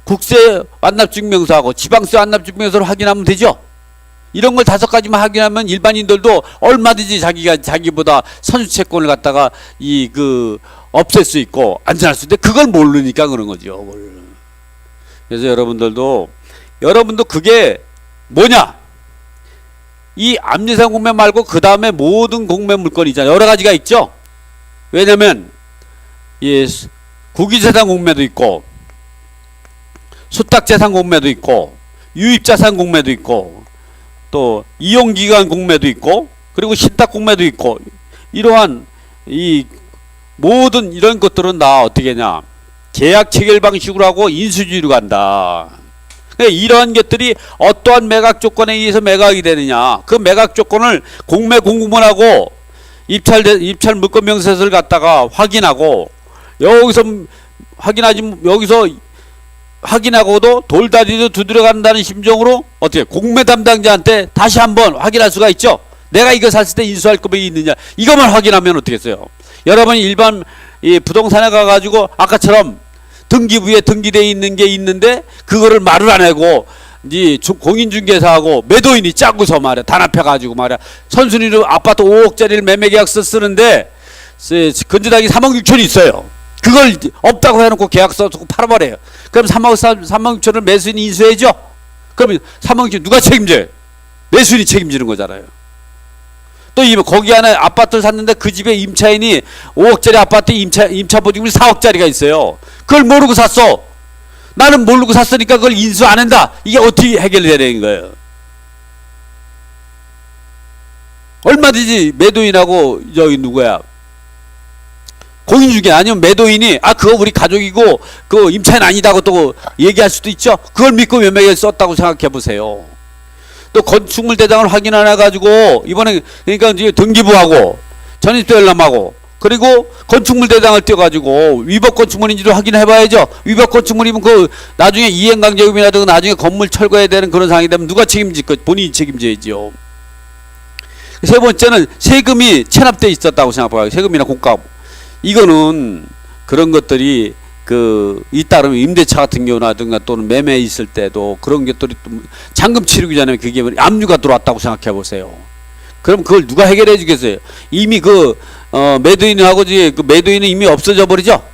국세 완납증명서하고 지방세 완납증명서를 확인하면 되죠. 이런 걸 5가지만 확인하면 일반인들도 얼마든지 자기보다 선수채권을 갖다가 없앨 수 있고 안전할 수 있는데 그걸 모르니까 그런 거죠. 그래서 여러분도 그게 뭐냐? 이 암리산 공매 말고 그 다음에 모든 공매 물건이 있잖아요. 여러 가지가 있죠. 왜냐면 국유재산 공매도 있고 수탁재산 공매도 있고 유입자산 공매도 있고 또 이용기간 공매도 있고 그리고 신탁 공매도 있고 이러한 이 모든 이런 것들은 다 어떻게 하냐 계약 체결 방식으로 하고 인수주의로 간다. 이러한 것들이 어떠한 매각 조건에 의해서 매각이 되느냐 그 매각 조건을 공매 공구문하고 입찰 물건 명세서를 갖다가 확인하고 여기서 확인하고도 돌다리도 두드려 간다는 심정으로 어떻게 공매 담당자한테 다시 한번 확인할 수가 있죠. 내가 이거 샀을 때 인수할 금액이 있느냐 이것만 확인하면 어떻게 했어요. 여러분이 일반 부동산에 가가지고 아까처럼 등기부에 등기되어 있는 게 있는데 그거를 말을 안 하고 공인중개사하고 매도인이 짜고서 말이야 단합해가지고 말이야 선순위로 아파트 5억짜리를 매매계약서 쓰는데 건조당이 3억 6천이 있어요. 그걸 없다고 해놓고 계약서 쓰고 팔아버려요. 그럼 3억 6천을 매수인이 인수해야죠. 그러면 3억 6천 누가 책임져요? 매수인이 책임지는 거잖아요. 또 거기 안에 아파트를 샀는데 그 집에 임차인이 5억짜리 아파트 임차 보증금이 4억짜리가 있어요. 그걸 모르고 샀어. 나는 모르고 샀으니까 그걸 인수 안 한다. 이게 어떻게 해결되는 거예요? 얼마든지 매도인하고 누구야 공인중개 아니면 매도인이 그거 우리 가족이고 그 임차인 아니다고 또 얘기할 수도 있죠. 그걸 믿고 매매를 썼다고 생각해 보세요. 또 건축물 대장을 확인 안 해가지고 이번에 그러니까 이제 등기부하고 전입도 열람하고 그리고 건축물 대장을 띄워가지고 위법 건축물인지도 확인해 봐야죠. 위법 건축물이면 그 나중에 이행강제금이라든가 나중에 건물 철거해야 되는 그런 상황이 되면 누가 책임질 거? 본인이 책임져야죠. 세 번째는 세금이 체납돼 있었다고 생각해봐요. 세금이나 공값. 이거는 그런 것들이 잇따르면 임대차 같은 경우라든가 또는 매매 있을 때도 그런 것들이 잔금 치르기 전에 그게 압류가 들어왔다고 생각해 보세요. 그럼 그걸 누가 해결해 주겠어요? 이미 매도인하고 그 매도인은 이미 없어져 버리죠?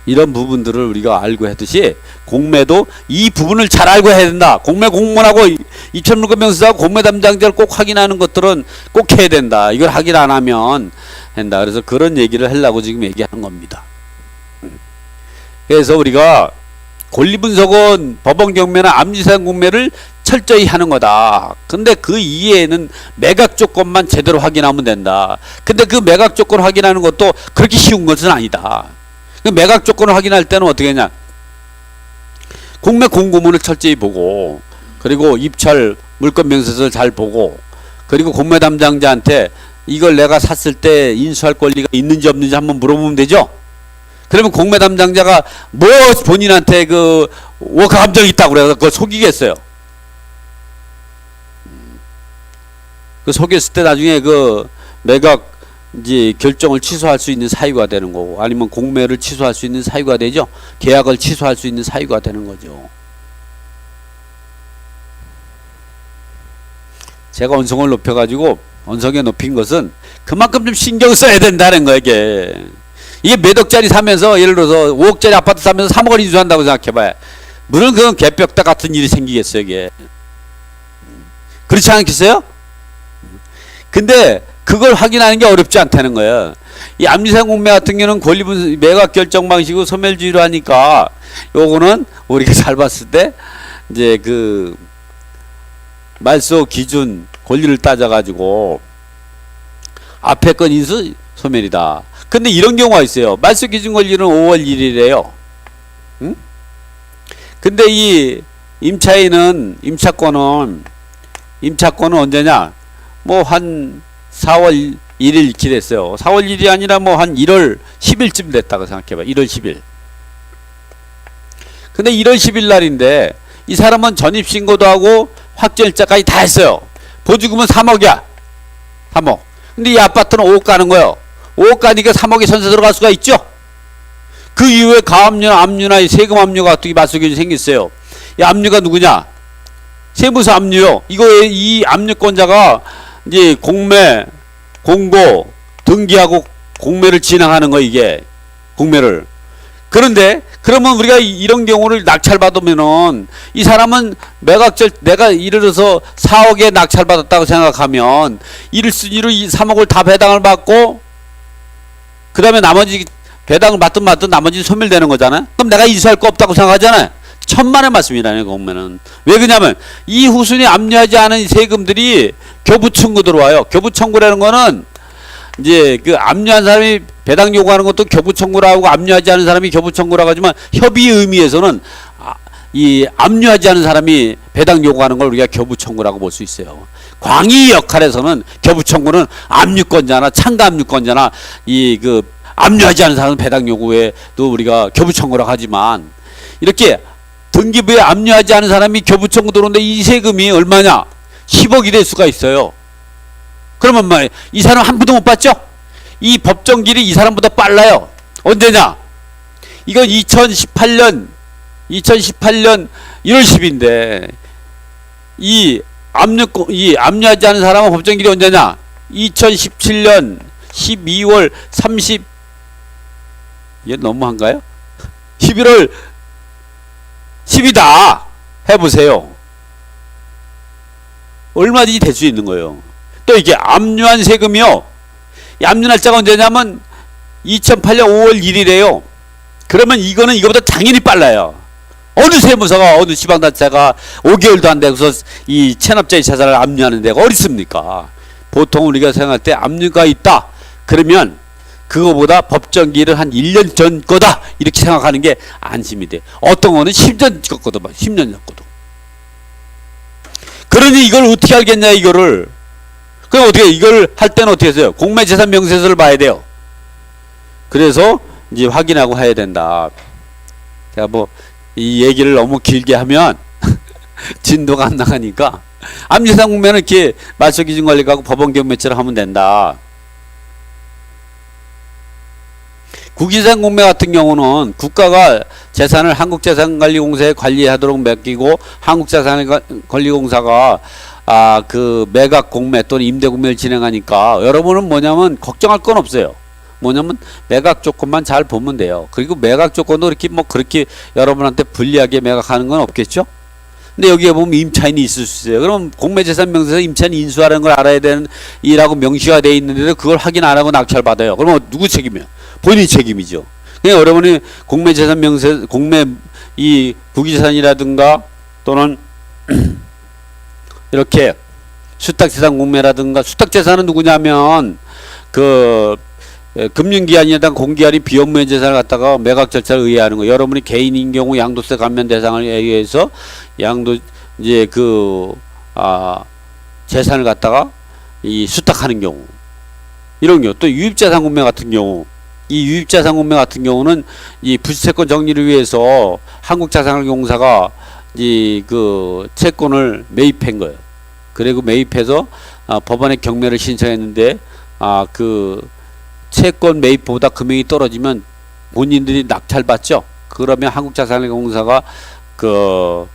이런 부분들을 우리가 알고 했듯이 공매도 이 부분을 잘 알고 해야 된다. 공매 공문하고 입찰물건 명세서하고 공매 담당자를 꼭 확인하는 것들은 꼭 해야 된다. 이걸 확인 안 하면 된다. 그래서 그런 얘기를 하려고 지금 얘기하는 겁니다. 그래서 우리가 권리분석은 법원 경매나 암지산 공매를 철저히 하는 거다. 근데 그 이외에는 매각 조건만 제대로 확인하면 된다. 근데 그 매각 조건 확인하는 것도 그렇게 쉬운 것은 아니다. 그 매각 조건을 확인할 때는 어떻게 하냐 공매 공고문을 철저히 보고 그리고 입찰 물건 명세서를 잘 보고 그리고 공매 담당자한테 이걸 내가 샀을 때 인수할 권리가 있는지 없는지 한번 물어보면 되죠. 그러면 공매 담당자가 본인한테 워크 감정이 있다고 그래서 그걸 속이겠어요. 속였을 때 나중에 매각 결정을 취소할 수 있는 사유가 되는 거고 아니면 공매를 취소할 수 있는 사유가 되죠. 계약을 취소할 수 있는 사유가 되는 거죠. 제가 언성을 높여가지고 언성에 높인 것은 그만큼 좀 신경 써야 된다는 거예요. 이게 몇 억짜리 사면서 예를 들어서 5억짜리 아파트 사면서 3억을 인수한다고 생각해봐요. 물론 그건 개벽다 같은 일이 생기겠어요. 이게 그렇지 않겠어요? 근데 그걸 확인하는 게 어렵지 않다는 거예요. 이 암리산 공매 같은 경우는 권리분 매각 결정 방식으로 소멸주의로 하니까 요거는 우리가 잘 봤을 때 이제 말소 기준 권리를 따져가지고 앞에 건 인수 소멸이다. 근데 이런 경우가 있어요. 말소 기준 권리는 5월 1일이래요. 응? 근데 이 임차권은 언제냐? 한 4월 1일 기랬어요. 4월 1일이 아니라 한 1월 10일쯤 됐다고 생각해봐. 1월 10일. 근데 1월 10일 날인데 이 사람은 전입신고도 하고 확정일자까지 다 했어요. 보증금은 3억이야. 3억. 근데 이 아파트는 5억 가는 거예요. 5억 가니까 3억이 전세 들어갈 수가 있죠? 그 이후에 가압류나 압류나 이 세금 압류가 어떻게 맞서기준이 생겼어요. 이 압류가 누구냐? 세무사 압류요. 이거에 이 압류권자가 이제 공매, 공고, 등기하고 공매를 진행하는 거 이게 공매를. 그런데 그러면 우리가 이런 경우를 낙찰받으면은 이 사람은 매각절 내가 예를 들어서 4억에 낙찰받았다고 생각하면 1순위로 이 3억을 다 배당을 받고 그 다음에 나머지 배당을 받든 말든 나머지 소멸되는 거잖아요. 그럼 내가 인수할 거 없다고 생각하잖아요. 천만의 말씀이라는 공매는. 왜 그러냐면 이 후순위 압류하지 않은 세금들이 교부 청구 들어와요. 교부 청구라는 거는 이제 그 압류한 사람이 배당 요구하는 것도 교부 청구라고 하고 압류하지 않은 사람이 교부 청구라고 하지만 협의의 의미에서는 이 압류하지 않은 사람이 배당 요구하는 걸 우리가 교부 청구라고 볼 수 있어요. 광의 역할에서는 교부 청구는 압류권자나 참가 압류권자나 이 그 압류하지 않은 사람은 배당 요구에도 우리가 교부 청구라고 하지만 이렇게 등기부에 압류하지 않은 사람이 교부 청구 들어오는데 이 세금이 얼마냐? 10억이 될 수가 있어요. 그러면 말이에요. 이 사람 한 푼도 못 받죠? 이 법정길이 이 사람보다 빨라요. 언제냐? 이건 2018년 1월 10일인데 이 압류하지 않은 사람은 법정길이 언제냐? 2017년 12월 30 이게 너무한가요? 11월 10이다. 해보세요. 얼마든지 될 수 있는 거예요. 또 이게 압류한 세금이요. 이 압류 날짜가 언제냐면 2008년 5월 1일이에요. 그러면 이거는 이거보다 당연히 빨라요. 어느 세무서가 어느 지방단체가 5개월도 안 되고서 이 체납자의 재산을 압류하는 데가 어디 있습니까? 보통 우리가 생각할 때 압류가 있다. 그러면 그거보다 법정기일은 한 1년 전 거다. 이렇게 생각하는 게 안심이 돼. 어떤 거는 10년 전 거도 봐. 10년 전 거도. 그러니 이걸 어떻게 알겠냐 이거를. 그럼 어떻게 이걸 할 때는 어떻게 했어요? 공매재산 명세서를 봐야 돼요. 그래서 이제 확인하고 해야 된다. 제가 뭐 이 얘기를 너무 길게 하면 진도가 안 나가니까 압류재산 공매는 이렇게 말소기준 관리하고 법원 경매처럼 하면 된다. 국유재산 공매 같은 경우는 국가가 재산을 한국재산관리공사에 관리하도록 맡기고 한국재산관리공사가 그 매각 공매 또는 임대 공매를 진행하니까 여러분은 뭐냐면 걱정할 건 없어요. 뭐냐면 매각 조건만 잘 보면 돼요. 그리고 매각 조건도 이렇게 뭐 그렇게 여러분한테 불리하게 매각하는 건 없겠죠? 근데 여기에 보면 임차인이 있을 수 있어요. 그럼 공매재산 명세서 임차인이 인수하라는 걸 알아야 되는 이라고 명시가 되어 있는데도 그걸 확인 안 하고 낙찰받아요. 그러면 누구 책임이야? 본인 책임이죠. 그냥 여러분이 공매재산 명세, 공매 이 국유재산이라든가 또는 이렇게 수탁재산 공매라든가 수탁재산은 누구냐면 그 금융기한이나 공기한이 비업무의 재산을 갖다가 매각 절차를 의뢰하는 거. 여러분이 개인인 경우 양도세 감면 대상을 의해서 양도 이제 재산을 갖다가 이 수탁하는 경우 이런 경우 또 유입자산 공매 같은 경우 이 유입자산 공매 같은 경우는 이 부채권 정리를 위해서 한국자산관리공사가 이 그 채권을 매입한 거예요. 그리고 매입해서 법원에 경매를 신청했는데 그 채권 매입보다 금액이 떨어지면 본인들이 낙찰받죠. 그러면 한국자산관리공사가 그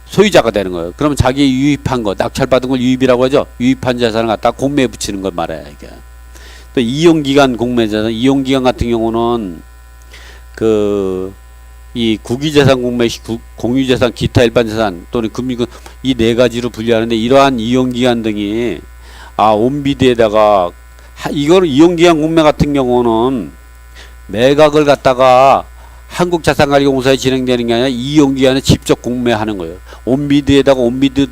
소유자가 되는 거예요. 그러면 자기 유입한 거, 낙찰받은 걸 유입이라고 하죠. 유입한 재산을 갖다가 공매에 붙이는 걸 말해요. 이게. 또 이용기간 공매재산, 이용기간 같은 경우는 이 국유재산 공매, 공유재산, 기타 일반재산 또는 금융 이 네 가지로 분류하는데 이러한 이용기간 등이 온비드에다가 이거는 이용기간 공매 같은 경우는 매각을 갖다가 한국자산관리공사에 진행되는 게 아니라 이용기간에 직접 공매하는 거예요. 온비드에다가 온비드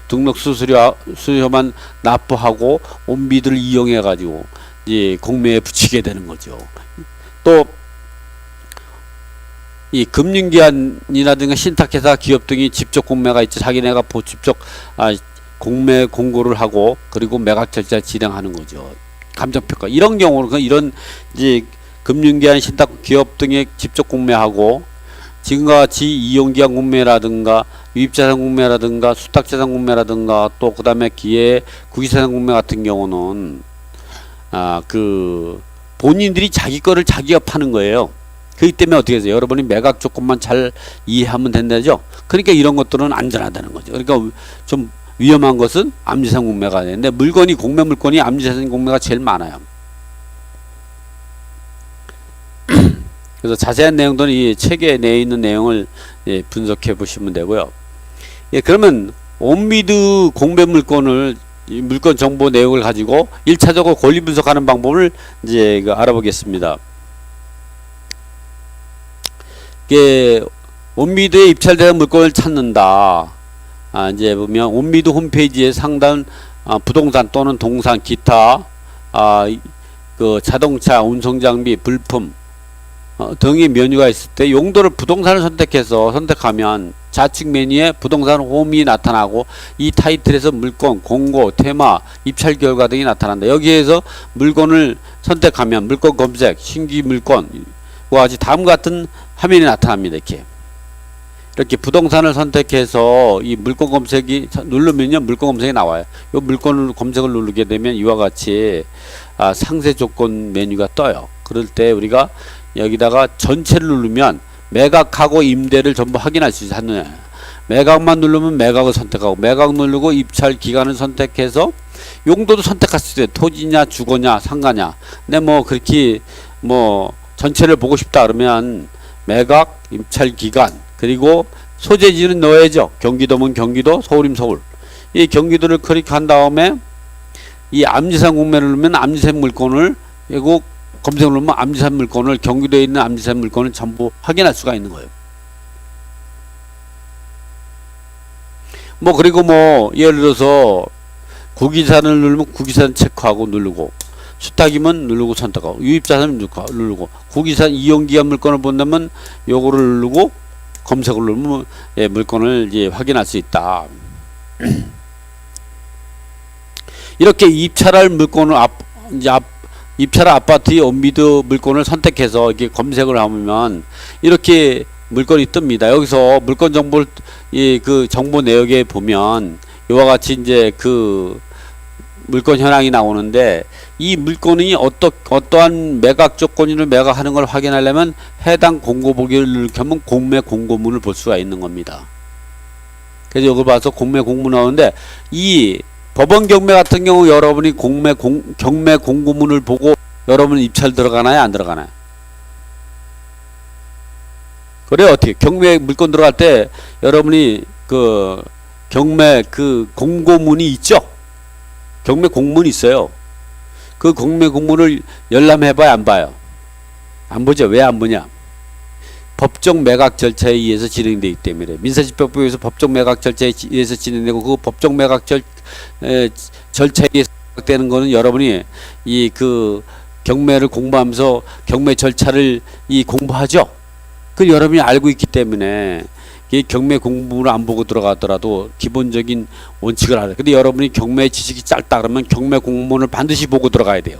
등록 수수료만 납부하고 온비드를 이용해 가지고 이제 공매에 붙이게 되는 거죠. 또 이 금융기관이라든가 신탁회사 기업 등이 직접 공매가 있죠. 자기네가 직접 공매 공고를 하고 그리고 매각 절차 진행하는 거죠. 감정평가 이런 경우는 이런 이제 금융기관 신탁 기업 등에 직접 공매하고 지금과 같이 이용기관 공매라든가 유입자산 공매라든가 수탁재산 공매라든가 또 그다음에 기회 국유재산 공매 같은 경우는 그 본인들이 자기 거를 자기가 파는 거예요. 그렇기 때문에 어떻게 해서 여러분이 매각 조건만 잘 이해하면 된다죠. 그러니까 이런 것들은 안전하다는 거죠. 그러니까 좀 위험한 것은 암지상 공매가 되는데 물건이 공매 물건이 암지상 공매가 제일 많아요. 그래서 자세한 내용들은 이 책에 내에 있는 내용을 분석해 보시면 되고요. 예, 그러면 온미드 공매 물건을 이 물건 정보 내용을 가지고 1차적으로 권리 분석하는 방법을 이제 알아보겠습니다. 이게 온미드에 입찰되는 물건을 찾는다. 이제 보면 온미드 홈페이지에 상단 부동산 또는 동산 기타 그 자동차 운송 장비 불품 등의 메뉴가 있을 때 용도를 부동산을 선택하면 좌측 메뉴에 부동산 홈이 나타나고 이 타이틀에서 물건, 공고, 테마, 입찰 결과 등이 나타난다. 여기에서 물건을 선택하면 물건 검색, 신규 물건과 같이 다음과 같은 화면이 나타납니다. 이렇게 부동산을 선택해서 이 물건 검색이 누르면요 물건 검색이 나와요. 이 물건 검색을 누르게 되면 이와 같이 상세 조건 메뉴가 떠요. 그럴 때 우리가 여기다가 전체를 누르면 매각하고 임대를 전부 확인할 수 있어요. 매각만 누르면 매각을 선택하고 매각 누르고 입찰 기간을 선택해서 용도도 선택할 수 있어요. 토지냐 주거냐 상가냐. 근데 뭐 그렇게 뭐 전체를 보고 싶다 그러면 매각 입찰 기간 그리고 소재지는 넣어야죠. 경기도면 경기도, 서울이면 서울. 이 경기도를 클릭한 다음에 이 암지상 공매를 누르면 암지상 물건을 그리고 검색을 누르면 암지상 물건을 경기도에 있는 암지상 물건을 전부 확인할 수가 있는 거예요. 뭐 그리고 뭐 예를 들어서 구기산을 누르면 구기산 체크하고 누르고 수탁이면 누르고 선택하고 유입자산을 누르고 구기산 이용기간 물건을 본다면 요거를 누르고 검색을 누르면 물건을 이제 확인할 수 있다. 이렇게 입찰할 물건을 입찰할 아파트의 온미드 물건을 선택해서 이렇게 검색을 하면 이렇게 물건이 뜹니다. 여기서 물건 정보를 그 정보 내역에 보면 이와 같이 이제 그 물건 현황이 나오는데 이 물건이 어떠한 매각 조건을 매각하는 걸 확인하려면 해당 공고 보기를 누르게 하면 공매 공고문을 볼 수가 있는 겁니다. 그래서 여기 봐서 공매 공고문 나오는데 이 법원 경매 같은 경우 여러분이 경매 공고문을 보고 여러분 입찰 들어가나요? 안 들어가나요? 그래 어떻게 경매 물건 들어갈 때 여러분이 그 경매 그 공고문이 있죠? 경매 공문이 있어요. 그 경매 공문을 열람해봐야 안 봐요. 안 보죠. 왜 안 보냐? 법정 매각 절차에 의해서 진행되기 때문에 민사집행법에 의해서 법정 매각 절차에 의해서 진행되고 그 법정 매각 절차에 의해서 되는 거는 여러분이 이 그 경매를 공부하면서 경매 절차를 공부하죠. 그 여러분이 알고 있기 때문에 이 경매 공부를 안 보고 들어가더라도 기본적인 원칙을 알아요. 근데 여러분이 경매 지식이 짧다 그러면 경매 공문을 반드시 보고 들어가야 돼요.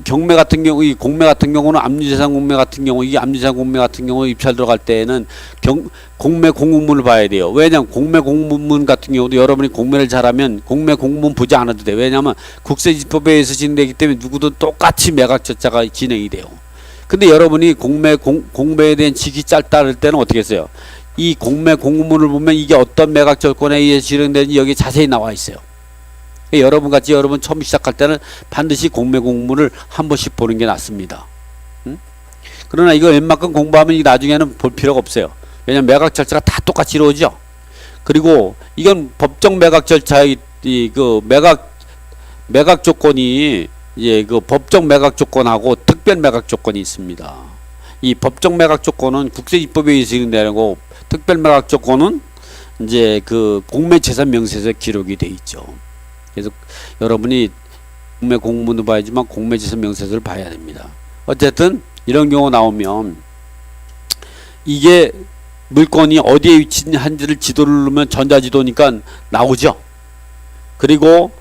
경매 같은 경우, 이 공매 같은 경우는 암지상 공매 같은 경우, 이 암지상 공매 같은 경우 입찰 들어갈 때에는 공매 공문을 봐야 돼요. 왜냐면 공매 공문 같은 경우도 여러분이 공매를 잘하면 공매 공문 보지 않아도 돼요. 왜냐면 국세지법에 의해서 진행되기 때문에 누구도 똑같이 매각 절차가 진행이 돼요. 근데 여러분이 공매에 대한 지식이 짧다 할 때는 어떻게 했어요? 이 공매 공문을 보면 이게 어떤 매각 조건에 의해 진행되는지 여기 자세히 나와 있어요. 여러분 같이 여러분 처음 시작할 때는 반드시 공매 공문을 한 번씩 보는 게 낫습니다. 그러나 이거 웬만큼 공부하면 나중에는 볼 필요가 없어요. 왜냐면 매각 절차가 다 똑같이 이루어지죠. 그리고 이건 법정 매각 절차의 그 매각 조건이 그 법정 매각 조건하고 특별 매각 조건이 있습니다. 이 법정 매각 조건은 국세입법에 의해서 진행되고 특별 매각 조건은 이제 그 공매재산 명세서에 기록이 돼 있죠. 그래서 여러분이 공매 공문도 봐야지만 공매재산 명세서를 봐야 됩니다. 어쨌든 이런 경우 나오면 이게 물건이 어디에 위치한지를 지도를 누르면 전자지도니까 나오죠. 그리고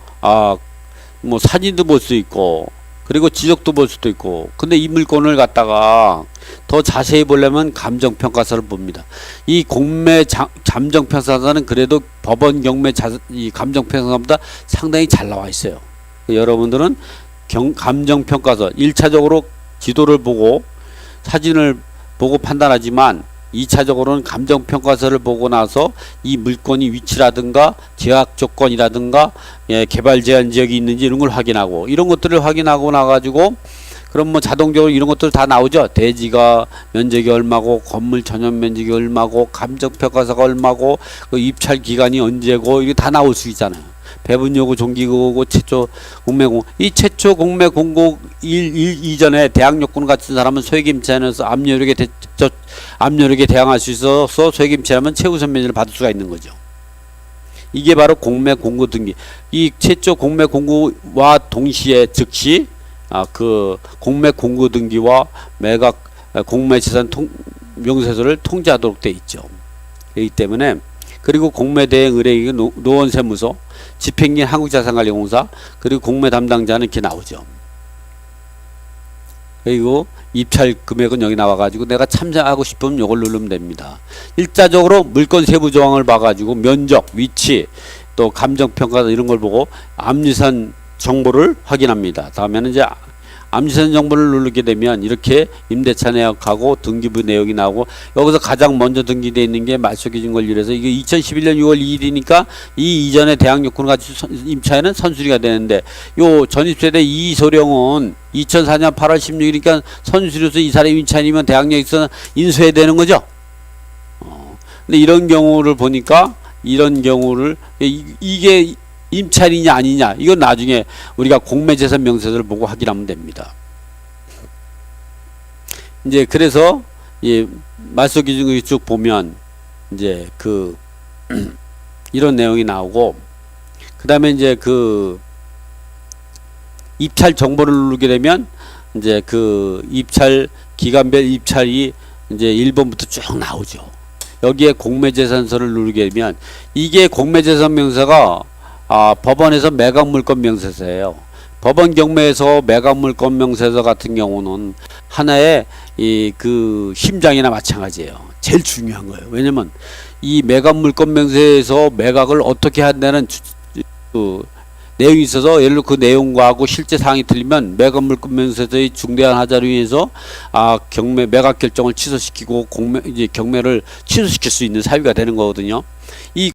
뭐 사진도 볼 수 있고 그리고 지적도 볼 수도 있고 근데 이 물건을 갖다가 더 자세히 보려면 감정평가서를 봅니다. 이 공매 감정평가서는 그래도 법원 경매 이 감정평가서보다 상당히 잘 나와 있어요. 여러분들은 감정평가서 1차적으로 지도를 보고 사진을 보고 판단하지만 2차적으로는 감정평가서를 보고 나서 이 물건이 위치라든가 제약 조건이라든가 개발 제한 지역이 있는지 이런 걸 확인하고, 이런 것들을 확인하고 나가지고 그럼 뭐 자동적으로 이런 것들 다 나오죠. 대지가 면적이 얼마고, 건물 전용 면적이 얼마고, 감정평가서가 얼마고, 그 입찰 기간이 언제고, 이게 다 나올 수 있잖아요. 배분 요구 종기고고 최초 공매 공고, 이 최초 공매 공고 이전에 대항 요건 같은 사람은 소액임차인에서 압류력에 대항할 수 있어서 소액임차하면 최우선 면제를 받을 수가 있는 거죠. 이게 바로 공매 공고 등기. 이 최초 공매 공고와 동시에 즉시 그 공매 공고 등기와 매각 공매 재산 명세서를 통지하도록 돼 있죠. 그렇기 때문에, 그리고 공매 대행 의뢰인이 노원세무서, 집행기인 한국자산관리공사, 그리고 공매 담당자는 이렇게 나오죠. 그리고 입찰 금액은 여기 나와가지고 내가 참여하고 싶으면 이걸 누르면 됩니다. 일차적으로 물건 세부 조항을 봐가지고 면적, 위치, 또 감정평가 이런 걸 보고 압류산 정보를 확인합니다. 다음에는 이제 압류산 정보를 누르게 되면 이렇게 임대차 내역하고 등기부 내역이 나오고, 여기서 가장 먼저 등기되어 있는 게 말소기준 권리라서 이게 2011년 6월 2일이니까 이 이전에 대항 요건을 가지고 임차에는 선수리가 되는데, 요 전입세대 이소령은 2004년 8월 16일이니까 선수리로서 이 사람이 임차인이면 대항력이 있어 인수해야 되는 거죠. 근데 이런 경우를 보니까, 이런 경우를 이게 임차인이냐 아니냐, 이건 나중에 우리가 공매재산 명세서를 보고 확인하면 됩니다. 이제 그래서 이 말소기준을 쭉 보면 이제 그 이런 내용이 나오고, 그 다음에 이제 그 입찰 정보를 누르게 되면 이제 그 입찰 기간별 입찰이 이제 1번부터 쭉 나오죠. 여기에 공매재산서를 누르게 되면 이게 공매재산 명세가 법원에서 매각물건 명세서예요. 법원 경매에서 매각물건 명세서 같은 경우는 하나의 그 심장이나 마찬가지예요. 제일 중요한 거예요. 왜냐면 이 매각물건 명세에서 매각을 어떻게 한다는 그 내용이 있어서, 예를 들어 그 내용과하고 실제 사항이 틀리면 매각물건 명세서의 중대한 하자로 인해서 경매 매각 결정을 취소시키고 이제 경매를 취소시킬 수 있는 사유가 되는 거거든요. 이